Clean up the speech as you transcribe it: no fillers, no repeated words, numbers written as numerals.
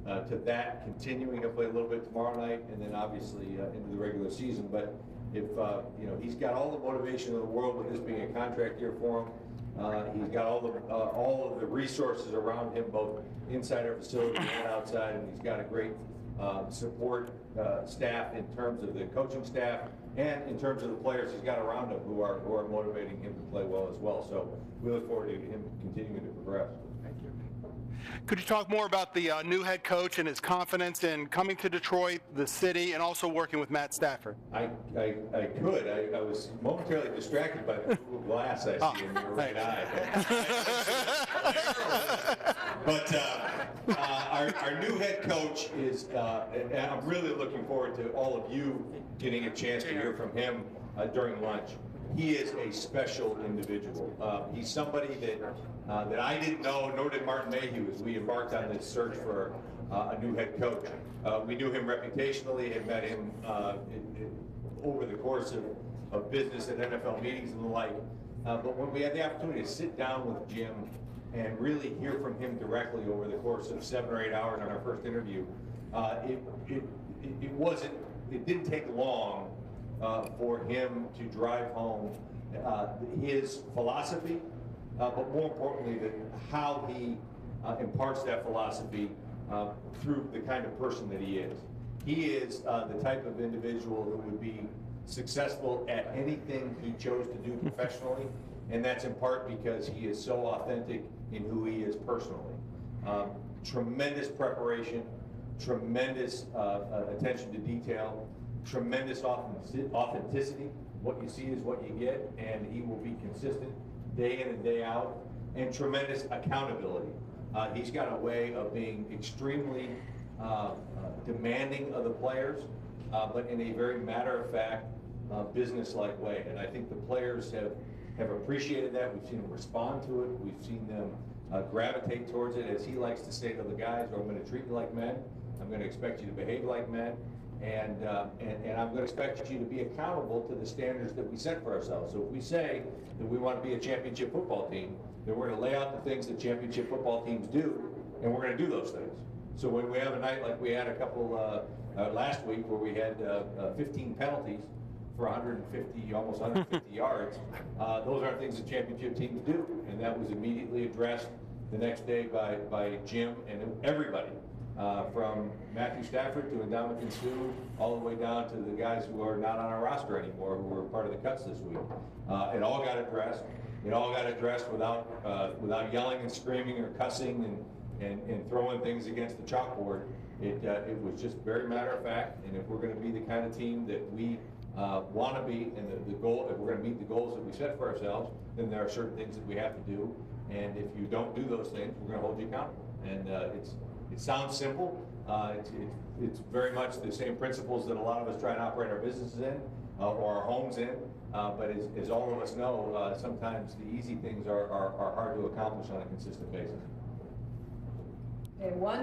to that continuing. He'll play a little bit tomorrow night, and then obviously into the regular season. But if you know, he's got all the motivation in the world with this being a contract year for him. He's got all of the resources around him, both inside our facility and outside, and he's got a great support staff in terms of the coaching staff and in terms of the players he's got around him who are motivating him to play well as well. So we look forward to him continuing to progress. Thank you. Could you talk more about the new head coach and his confidence in coming to Detroit, the city, and also working with Matt Stafford? I could. I was momentarily distracted by the blue glass I see in your right eye. But our new head coach is, and I'm really looking forward to all of you getting a chance to hear from him during lunch. He is a special individual. He's somebody that I didn't know, nor did Martin Mayhew, as we embarked on this search for a new head coach. We knew him reputationally, had met him over the course of business at NFL meetings and the like. But when we had the opportunity to sit down with Jim and really hear from him directly over the course of 7 or 8 hours on our first interview, it didn't take long for him to drive home his philosophy, but more importantly, how he imparts that philosophy through the kind of person that he is. He is the type of individual who would be successful at anything he chose to do professionally, and that's in part because he is so authentic in who he is personally. Tremendous preparation, tremendous attention to detail, tremendous authenticity. What you see is what you get, and he will be consistent day in and day out, and tremendous accountability. He's got a way of being extremely demanding of the players, but in a very matter-of-fact, business-like way. And I think the players have appreciated that. We've seen them respond to it. We've seen them gravitate towards it. As he likes to say to the guys, I'm going to treat you like men. I'm going to expect you to behave like men. And I'm going to expect you to be accountable to the standards that we set for ourselves. So if we say that we want to be a championship football team, then we're going to lay out the things that championship football teams do, and we're going to do those things. So when we have a night like we had a couple last week where we had 15 penalties for 150, almost 150 yards, those aren't things that championship teams do. And that was immediately addressed the next day by Jim and everybody. From Matthew Stafford to Ndamukong Suh, all the way down to the guys who are not on our roster anymore, who were part of the cuts this week. It all got addressed. It all got addressed without yelling and screaming or cussing and throwing things against the chalkboard. It was just very matter of fact. And if we're going to be the kind of team that we want to be, and the goal, if we're going to meet the goals that we set for ourselves, then there are certain things that we have to do. And if you don't do those things, we're going to hold you accountable. And it sounds simple. It's very much the same principles that a lot of us try and operate our businesses in or our homes in. But as all of us know, sometimes the easy things are hard to accomplish on a consistent basis. Okay, one.